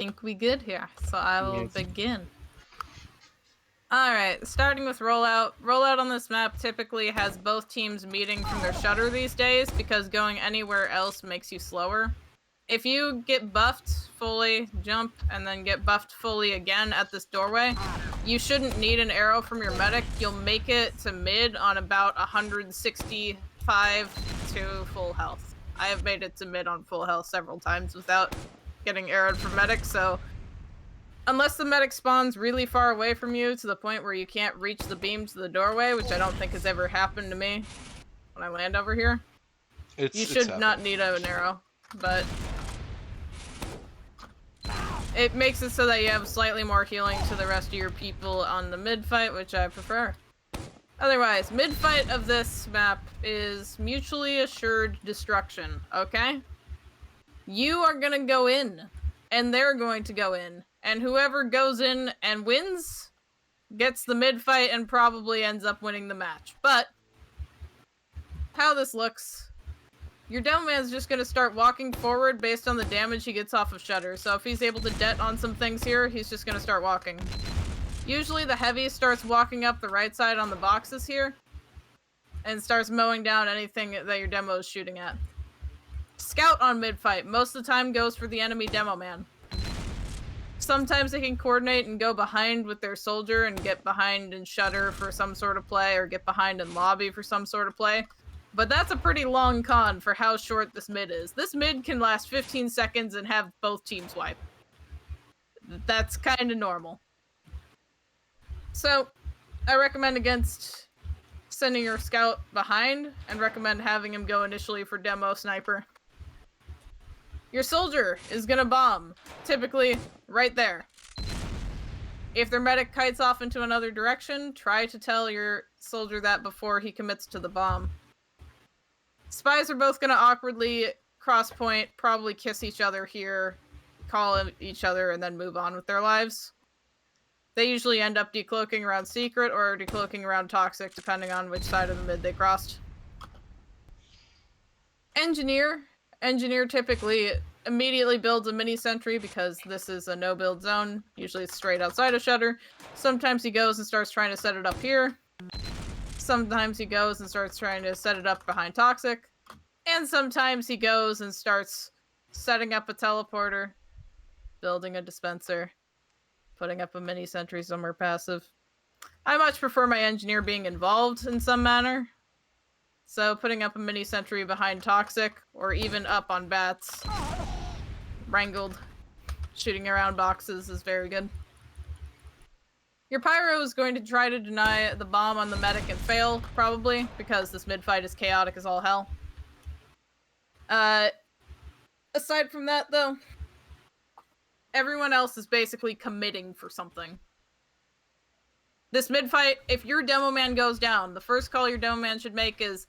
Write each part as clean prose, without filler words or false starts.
think we good here, so I will Yes. begin. Alright, starting with rollout. Rollout on this map typically has both teams meeting from their shutter these days because going anywhere else makes you slower. If you get buffed fully, jump, and then get buffed fully again at this doorway, you shouldn't need an arrow from your medic. You'll make it to mid on about 165 to full health. I have made it to mid on full health several times without getting arrowed from medic, so unless the medic spawns really far away from you to the point where you can't reach the beam to the doorway, which I don't think has ever happened to me when I land over here, you should not need an arrow, but it makes it so that you have slightly more healing to the rest of your people on the mid fight, which I prefer. Otherwise, mid fight of this map is mutually assured destruction, okay? You are gonna go in, and they're going to go in, and whoever goes in and wins gets the mid fight and probably ends up winning the match. But how this looks, your demo man's just gonna start walking forward based on the damage he gets off of shutter. So if he's able to det on some things here, he's just gonna start walking. Usually the heavy starts walking up the right side on the boxes here and starts mowing down anything that your demo is shooting at. Scout on mid fight most of the time goes for the enemy demo man. Sometimes they can coordinate and go behind with their soldier and get behind in shutter for some sort of play, or get behind in lobby for some sort of play. But that's a pretty long con for how short this mid is. This mid can last 15 seconds and have both teams wipe. That's kind of normal. So, I recommend against sending your scout behind, and recommend having him go initially for demo sniper. Your soldier is gonna bomb, typically right there. If their medic kites off into another direction, try to tell your soldier that before he commits to the bomb. Spies are both gonna awkwardly cross point, probably kiss each other here, call each other, and then move on with their lives. They usually end up decloaking around secret or decloaking around toxic, depending on which side of the mid they crossed. Engineer typically immediately builds a mini sentry because this is a no build zone. Usually it's straight outside of shutter. Sometimes he goes and starts trying to set it up here. Sometimes he goes and starts trying to set it up behind toxic. And sometimes he goes and starts setting up a teleporter, building a dispenser, putting up a mini sentry somewhere passive. I much prefer my engineer being involved in some manner. So putting up a mini sentry behind toxic, or even up on bats, wrangled, shooting around boxes is very good. Your pyro is going to try to deny the bomb on the medic and fail, probably, because this mid fight is chaotic as all hell. Aside from that, though, everyone else is basically committing for something. This mid fight, if your demo man goes down, the first call your demo man should make is,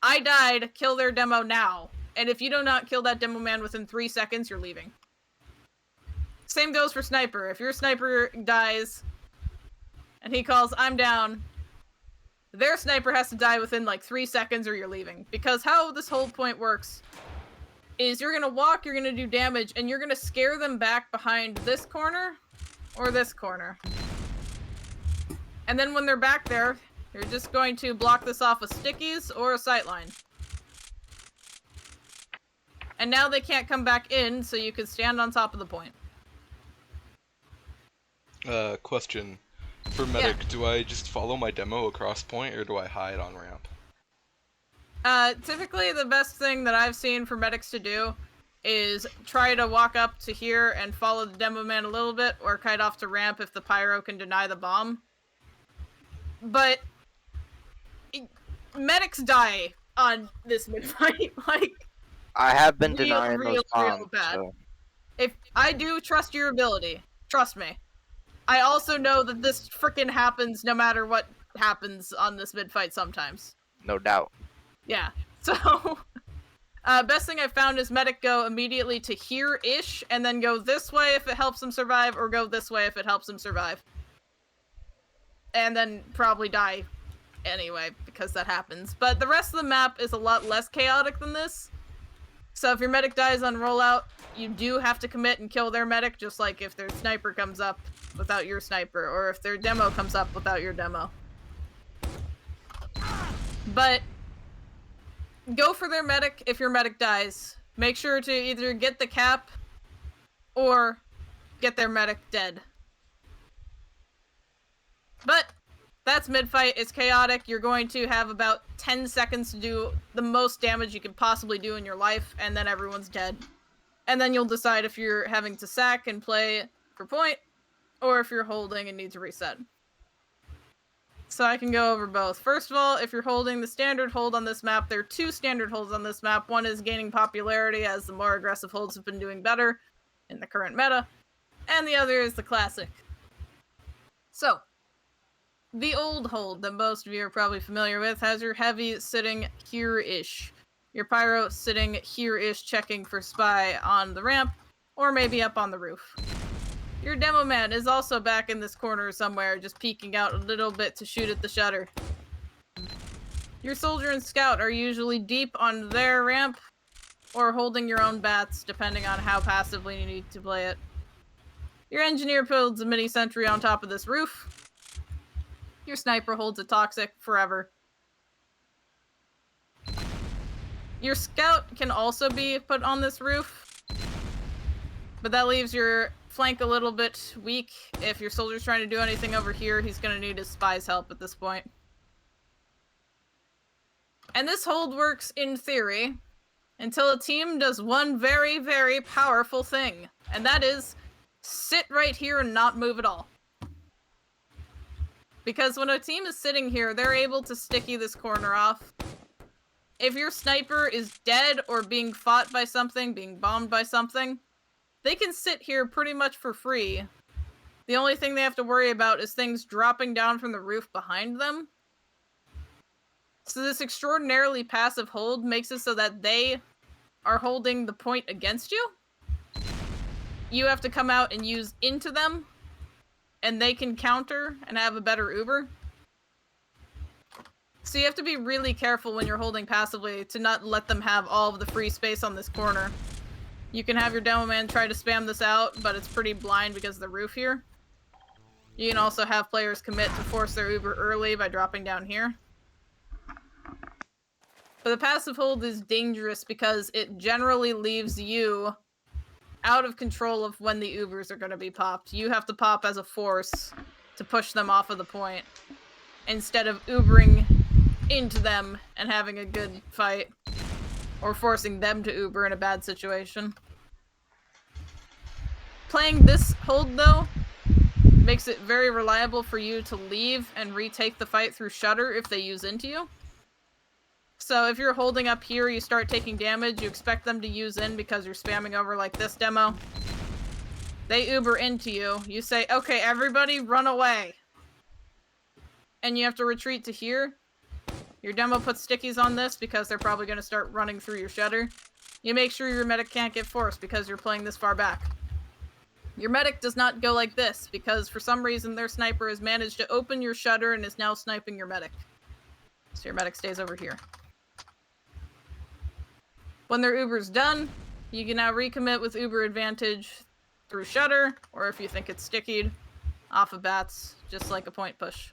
I died, kill their demo now. And if you do not kill that demo man within 3 seconds, you're leaving. Same goes for sniper. If your sniper dies and he calls, I'm down, their sniper has to die within like 3 seconds or you're leaving. Because how this whole point works is you're gonna walk, you're gonna do damage, and you're gonna scare them back behind this corner or this corner. And then when they're back there, you're just going to block this off with stickies or a sightline. And now they can't come back in, so you can stand on top of the point. Question. For medic, do I just follow my demo across point, or do I hide on ramp? Typically the best thing that I've seen for medics to do is try to walk up to here and follow the demo man a little bit, or kite off to ramp if the pyro can deny the bomb. But medics die on this mid-fight, like... I have been denying those bombs, so... If I do trust your ability, trust me. I also know that this frickin' happens no matter what happens on this mid-fight sometimes. No doubt. Yeah, so... best thing I found is medic go immediately to here-ish, and then go this way if it helps them survive, or go this way if it helps them survive. And then probably die anyway, because that happens. But the rest of the map is a lot less chaotic than this. So if your medic dies on rollout, you do have to commit and kill their medic, just like if their sniper comes up without your sniper, or if their demo comes up without your demo. But go for their medic if your medic dies. Make sure to either get the cap or get their medic dead. But that's mid-fight. It's chaotic. You're going to have about 10 seconds to do the most damage you can possibly do in your life, and then everyone's dead. And then you'll decide if you're having to sack and play for point, or if you're holding and need to reset. So I can go over both. First of all, if you're holding the standard hold on this map, there are 2 standard holds on this map. One is gaining popularity as the more aggressive holds have been doing better in the current meta, and the other is the classic. So, the old hold that most of you are probably familiar with has your heavy sitting here-ish. Your pyro sitting here-ish checking for spy on the ramp, or maybe up on the roof. Your demo man is also back in this corner somewhere, just peeking out a little bit to shoot at the shutter. Your soldier and scout are usually deep on their ramp, or holding your own bats, depending on how passively you need to play it. Your engineer builds a mini sentry on top of this roof. Your sniper holds a toxic forever. Your scout can also be put on this roof, but that leaves your flank a little bit weak. If your soldier's trying to do anything over here, he's going to need his spy's help at this point. And this hold works in theory until a team does one very, very powerful thing, and that is sit right here and not move at all. Because when a team is sitting here, they're able to sticky this corner off. If your sniper is dead or being fought by something, being bombed by something, they can sit here pretty much for free. The only thing they have to worry about is things dropping down from the roof behind them. So this extraordinarily passive hold makes it so that they are holding the point against you. You have to come out and use into them, and they can counter and have a better Uber. So you have to be really careful when you're holding passively to not let them have all of the free space on this corner. You can have your demo man try to spam this out, but it's pretty blind because of the roof here. You can also have players commit to force their Uber early by dropping down here. But the passive hold is dangerous because it generally leaves you out of control of when the Ubers are going to be popped. You have to pop as a force to push them off of the point, instead of Ubering into them and having a good fight, or forcing them to Uber in a bad situation. Playing this hold, though, makes it very reliable for you to leave and retake the fight through shutter if they use into you. So if you're holding up here, you start taking damage, you expect them to use in because you're spamming over like this demo. They Uber into you. You say, okay, everybody run away. And you have to retreat to here. Your demo puts stickies on this because they're probably going to start running through your shutter. You make sure your medic can't get forced because you're playing this far back. Your medic does not go like this because for some reason their sniper has managed to open your shutter and is now sniping your medic. So your medic stays over here. When their Uber's done, you can now recommit with Uber advantage through shutter, or if you think it's stickied, off of bats, just like a point push.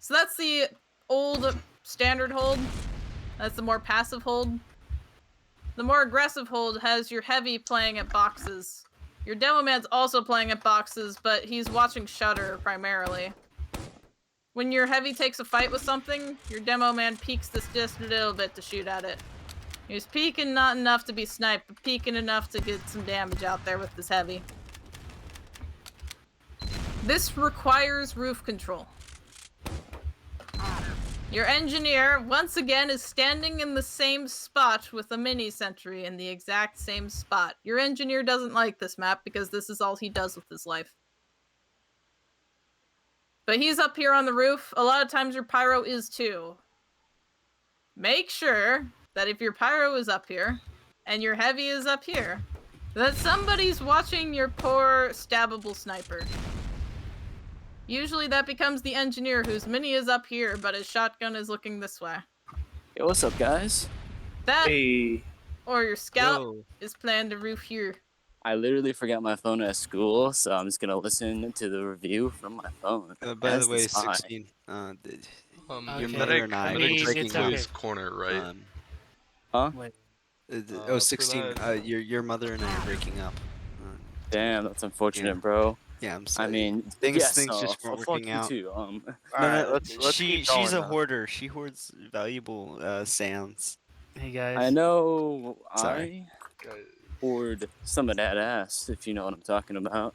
So that's the old standard hold. That's the more passive hold. The more aggressive hold has your heavy playing at boxes. Your demo man's also playing at boxes, but he's watching shutter primarily. When your heavy takes a fight with something, your demo man peeks this just a little bit to shoot at it. He's peeking not enough to be sniped, but peeking enough to get some damage out there with this heavy. This requires roof control. Your engineer, once again, is standing in the same spot with a mini sentry in the exact same spot. Your engineer doesn't like this map because this is all he does with his life. But he's up here on the roof. A lot of times your pyro is too. Make sure that if your pyro is up here and your heavy is up here, that somebody's watching your poor stabbable sniper. Usually that becomes the engineer whose mini is up here, but his shotgun is looking this way. Yo, what's up, guys? That Hey. or your scout Yo. is planned to roof here. I literally forgot my phone at school, so I'm just gonna listen to the review from my phone. By as the way, spy. 16. Your Okay. mother medic, and I I are mean, just breaking it's up. okay. plays corner, right? Huh? Wait. Oh, for 16. that. Your mother and I are breaking up. Damn, that's unfortunate, Yeah. bro. Yeah, I'm I sorry. mean, things yes, just weren't fuck working you out. too. Alright, let's keep going She's a though. hoarder. She hoards valuable sounds. Hey guys. I know Sorry. I hoard some of that ass, if you know what I'm talking about.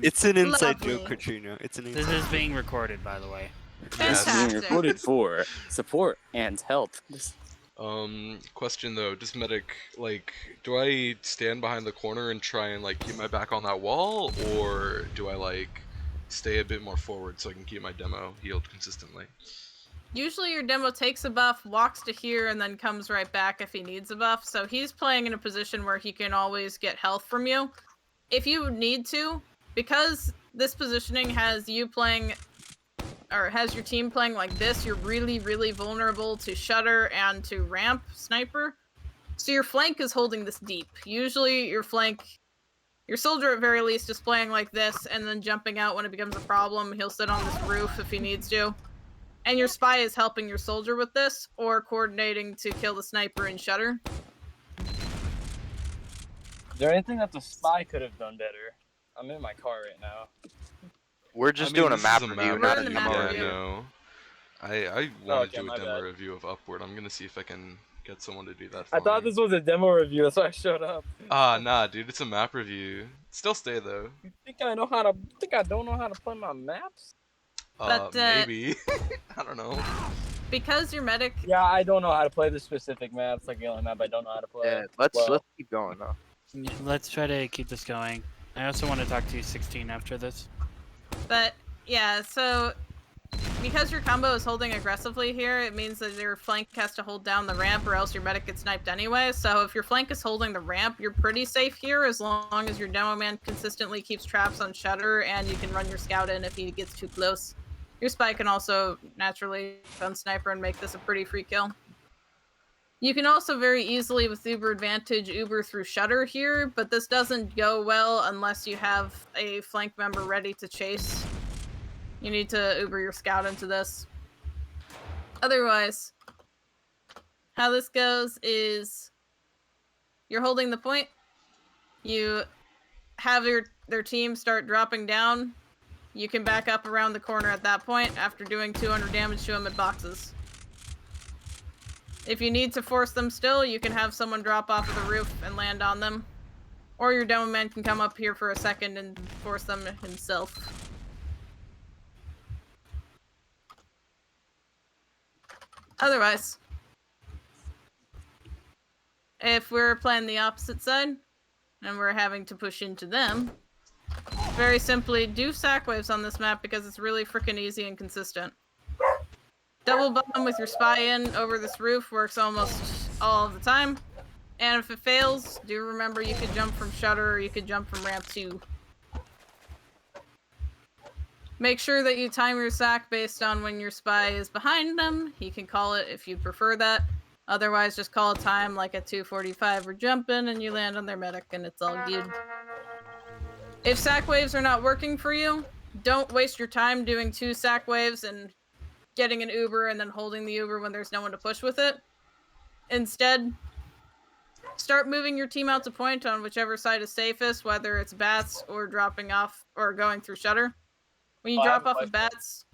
It's an inside joke, Lovely. Katrina. It's an This inside is joke. being recorded, by the way. This is being Fantastic. recorded for support and help. Question though, does medic, like, do I stand behind the corner and try and, like, keep my back on that wall, or do I, like, stay a bit more forward so I can keep my demo healed consistently? Usually your demo takes a buff, walks to here, and then comes right back if he needs a buff. So he's playing in a position where he can always get health from you. If you need to, because this positioning has you playing, or has your team playing like this, you're really, really vulnerable to Shutter and to Ramp Sniper. So your flank is holding this deep. Usually your flank, your soldier at very least is playing like this and then jumping out when it becomes a problem. He'll sit on this roof if he needs to. And your spy is helping your soldier with this, or coordinating to kill the sniper and Shutter. Is there anything that the spy could have done better? I'm in my car right now. We're just doing a this map is review, We're not in a the map demo Yeah, review. review. no. I want to okay, do my a demo bad. review of Upward. I'm gonna see if I can get someone to do that for I thought me. this was a demo review, that's why I showed up. Nah, dude, it's a map review. Still stay though. You think I don't know how to play my maps? But, Maybe. I don't know. Because your medic, Yeah, I don't know how to play the specific maps. Like the only map I don't know how to play. Yeah, let's Well, keep going though. Let's try to keep this going. I also want to talk to you 16 after this. but yeah, so because your combo is holding aggressively here, it means that your flank has to hold down the ramp or else your medic gets sniped anyway. So if your flank is holding the ramp, you're pretty safe here as long as your demo man consistently keeps traps on Shutter and you can run your scout in if he gets too close. Your spy can also naturally gun sniper and make this a pretty free kill. You can also very easily, with Uber advantage, Uber through Shutter here, but this doesn't go well unless you have a flank member ready to chase. You need to Uber your scout into this. Otherwise, how this goes is you're holding the point. You have their team start dropping down. You can back up around the corner at that point after doing 200 damage to them at boxes. If you need to force them still, you can have someone drop off of the roof and land on them. Or your demo man can come up here for a second and force them himself. Otherwise, if we're playing the opposite side, and we're having to push into them, very simply do sack waves on this map because it's really freaking easy and consistent. Double bomb with your spy in over this roof works almost all of the time. And if it fails, do remember you could jump from Shutter or you could jump from ramp 2. Make sure that you time your sack based on when your spy is behind them. He can call it if you prefer that. Otherwise, just call a time like at 2:45 we're jumping and you land on their medic and it's all good. If sack waves are not working for you, don't waste your time doing 2 sack waves and getting an Uber and then holding the Uber when there's no one to push with it. Instead, start moving your team out to point on whichever side is safest, whether it's bats or dropping off or going through Shutter. When you drop off of bats...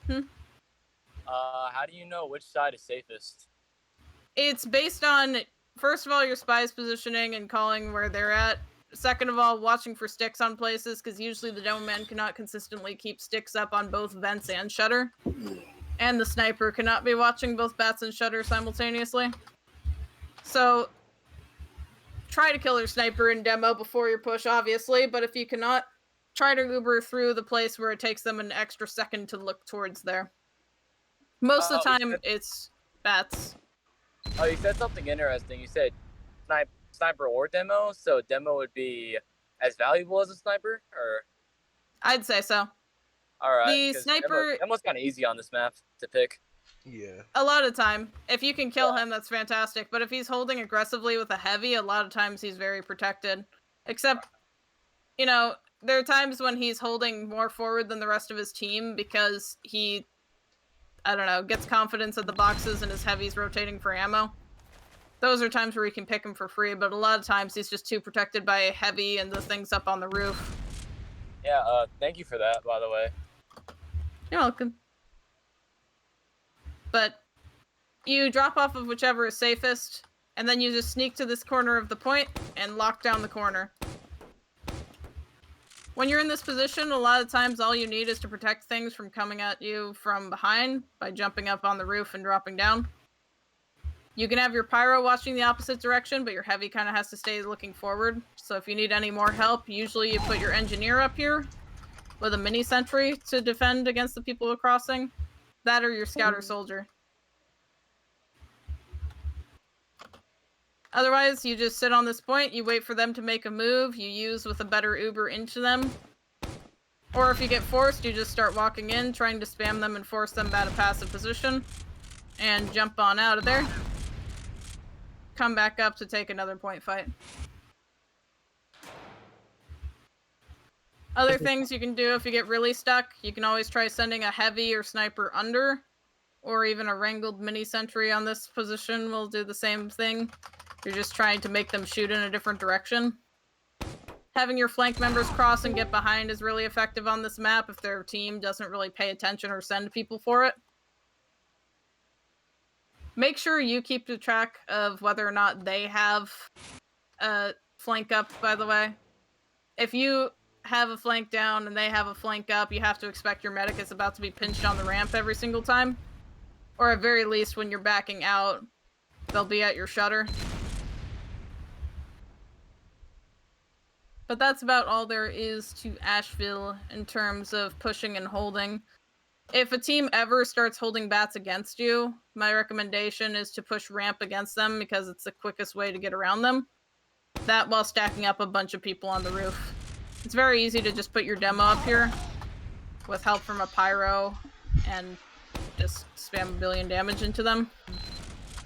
how do you know which side is safest? It's based on, first of all, your spy's positioning and calling where they're at. Second of all, watching for sticks on places, because usually the dome man cannot consistently keep sticks up on both vents and Shutter. And the sniper cannot be watching both bats and Shutter simultaneously. So, try to kill your sniper in demo before your push, obviously, but if you cannot, try to Uber through the place where it takes them an extra second to look towards there. Most of the time, it's bats. Oh, you said something interesting. You said sniper or demo, so demo would be as valuable as a sniper, or? I'd say so. All right. The sniper... Demo's kind of easy on this map to pick. Yeah. A lot of time. If you can kill him, that's fantastic. But if he's holding aggressively with a heavy, a lot of times he's very protected. Except, you know, there are times when he's holding more forward than the rest of his team because he, I don't know, gets confidence at the boxes and his heavy's rotating for ammo. Those are times where you can pick him for free, but a lot of times he's just too protected by a heavy and the things up on the roof. Yeah, thank you for that, by the way. You're welcome. But you drop off of whichever is safest, and then you just sneak to this corner of the point and lock down the corner. When you're in this position, a lot of times all you need is to protect things from coming at you from behind by jumping up on the roof and dropping down. You can have your pyro watching the opposite direction, but your heavy kind of has to stay looking forward. So if you need any more help, usually you put your engineer up here with a mini sentry to defend against the people crossing. That or your scout or soldier. Otherwise, you just sit on this point, you wait for them to make a move, you use with a better Uber into them. Or if you get forced, you just start walking in, trying to spam them and force them out of passive position. And jump on out of there. Come back up to take another point fight. Other things you can do if you get really stuck, you can always try sending a heavy or sniper under, or even a wrangled mini sentry on this position will do the same thing. You're just trying to make them shoot in a different direction. Having your flank members cross and get behind is really effective on this map if their team doesn't really pay attention or send people for it. Make sure you keep the track of whether or not they have a flank up, by the way. If you have a flank down and they have a flank up, you have to expect your medic is about to be pinched on the ramp every single time. Or at very least, when you're backing out, they'll be at your shutter. But that's about all there is to Ashville in terms of pushing and holding. If a team ever starts holding bats against you, my recommendation is to push ramp against them because it's the quickest way to get around them. That while stacking up a bunch of people on the roof. It's very easy to just put your demo up here with help from a pyro and just spam a billion damage into them.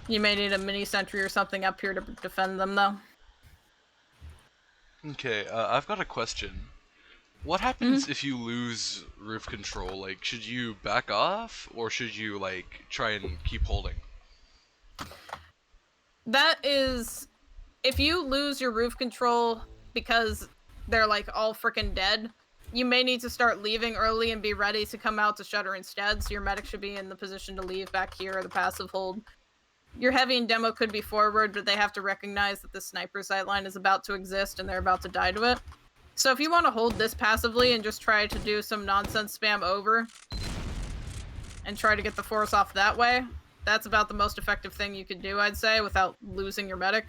You may need a mini sentry or something up here to defend them though. Okay, I've got a question. What happens if you lose roof control? Like, should you back off, or should you, like, try and keep holding? That is... If you lose your roof control because they're, like, all freaking dead, you may need to start leaving early and be ready to come out to shutter instead, so your medic should be in the position to leave back here, the passive hold. Your heavy and demo could be forward, but they have to recognize that the sniper sightline is about to exist and they're about to die to it. So if you want to hold this passively and just try to do some nonsense spam over and try to get the force off that way, that's about the most effective thing you could do, I'd say, without losing your medic.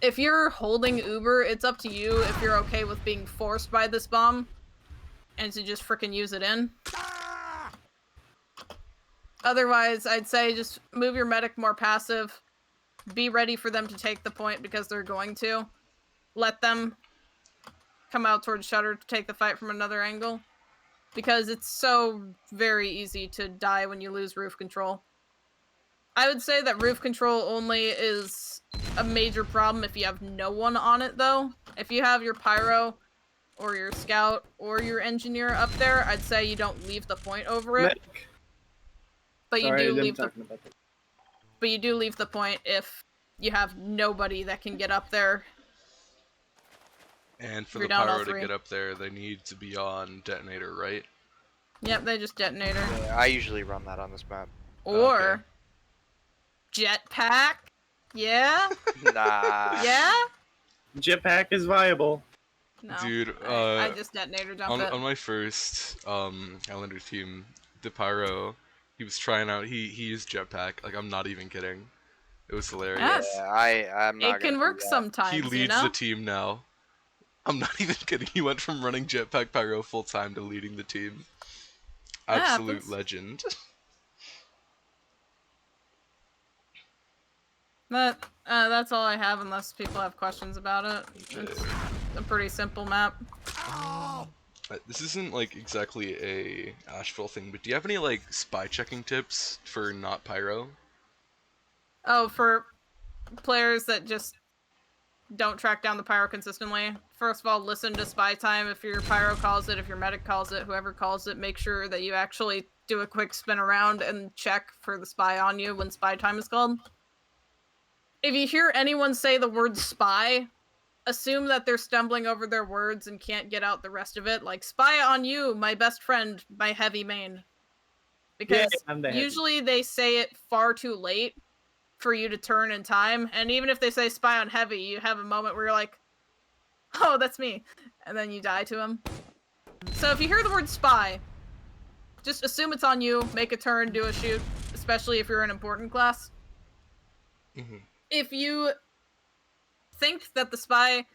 If you're holding Uber, it's up to you if you're okay with being forced by this bomb and to just frickin' use it in. Otherwise, I'd say just move your medic more passive. Be ready for them to take the point because they're going to. Let them come out towards shutter to take the fight from another angle. Because it's so very easy to die when you lose roof control. I would say that roof control only is a major problem if you have no one on it, though. If you have your pyro, or your scout, or your engineer up there, I'd say you don't leave the point over it. But you do leave the... But you do leave the point if you have nobody that can get up there. And for the pyro to get up there, they need to be on detonator, right? Yep, they just detonator. Yeah, I usually run that on this map. Or... jetpack? Yeah? Nah. Yeah? Jetpack is viable. No. Dude, I just detonator jump it. On my first Islander team, the pyro, he was trying out, he used jetpack, like I'm not even kidding. It was hilarious. Yes. Yeah, I'm not It can work sometimes, He leads you know? the team now. I'm not even kidding, he went from running jetpack pyro full time to leading the team. Absolute legend. But that's all I have unless people have questions about it. It's a pretty simple map. This isn't like exactly a Asheville thing, but do you have any like spy checking tips for not pyro? Oh, for players that just don't track down the pyro consistently. First of all, listen to spy time. If your pyro calls it, if your medic calls it, whoever calls it, make sure that you actually do a quick spin around and check for the spy on you when spy time is called. If you hear anyone say the word spy, assume that they're stumbling over their words and can't get out the rest of it. Like, spy on you, my best friend, my heavy main. Because I'm the heavy. usually they say it far too late for you to turn in time. And even if they say spy on heavy, you have a moment where you're like, oh, that's me. And then you die to him. So if you hear the word spy, just assume it's on you, make a turn, do a shoot, especially if you're an important class. Mm-hmm. If you think that the spy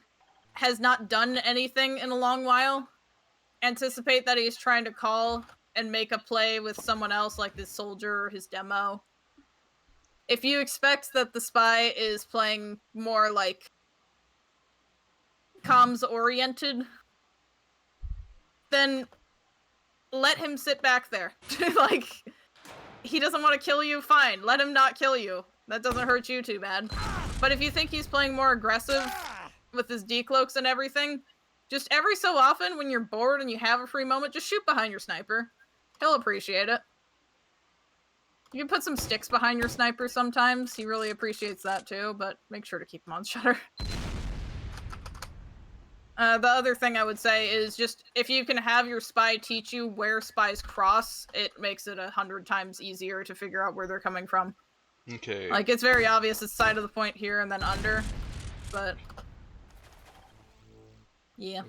has not done anything in a long while, anticipate that he's trying to call and make a play with someone else, like his soldier or his demo. If you expect that the spy is playing more like comms oriented, then let him sit back there. Like, he doesn't want to kill you, fine. Let him not kill you. That doesn't hurt you too bad. But if you think he's playing more aggressive with his decloaks and everything, just every so often when you're bored and you have a free moment, just shoot behind your sniper. He'll appreciate it. You can put some sticks behind your sniper sometimes. He really appreciates that too, but make sure to keep him on shutter. The other thing I would say is just, if you can have your spy teach you where spies cross, it makes it 100 times easier to figure out where they're coming from. Okay. Like, it's very obvious it's side of the point here and then under, but yeah.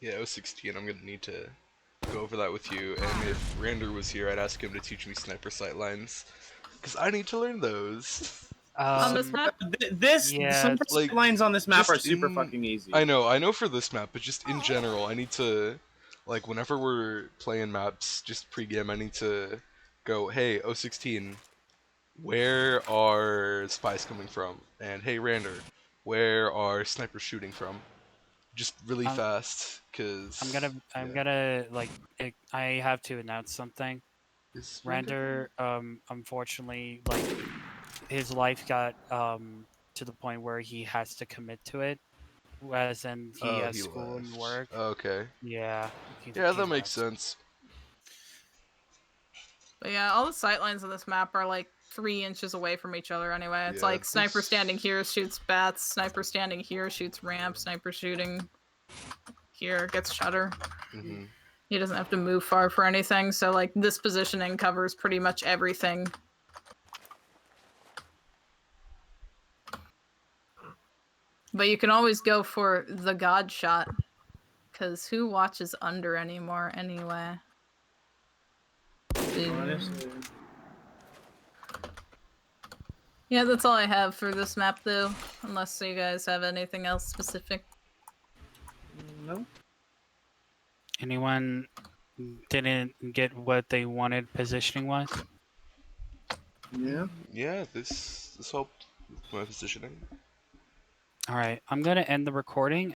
Yeah, 016, I'm gonna need to go over that with you, and if Rander was here, I'd ask him to teach me sniper sight lines, because I need to learn those. On this map? Some like, lines on this map just are super in- fucking easy. I know for this map, but just in general, I need to, like, whenever we're playing maps, just pre-game, I need to go, hey, 016, where are spies coming from? And hey, Rander, where are snipers shooting from? Just really fast, cause I'm gonna like I have to announce something. Is Rander, unfortunately, like his life got to the point where he has to commit to it, as in he has school and left. work. Okay. Yeah. Yeah, that he's makes left. sense. But yeah, all the sight lines on this map are like 3 inches away from each other anyway. It's Yeah, like sniper standing here shoots bats, sniper standing here shoots ramp, sniper shooting here gets shutter. Mm-hmm. He doesn't have to move far for anything, so like this positioning covers pretty much everything. But you can always go for the god shot, because who watches under anymore anyway? Honestly. Yeah, that's all I have for this map though, unless you guys have anything else specific. No. Anyone didn't get what they wanted positioning wise? Yeah. Yeah, this helped with my positioning. All right, I'm gonna end the recording.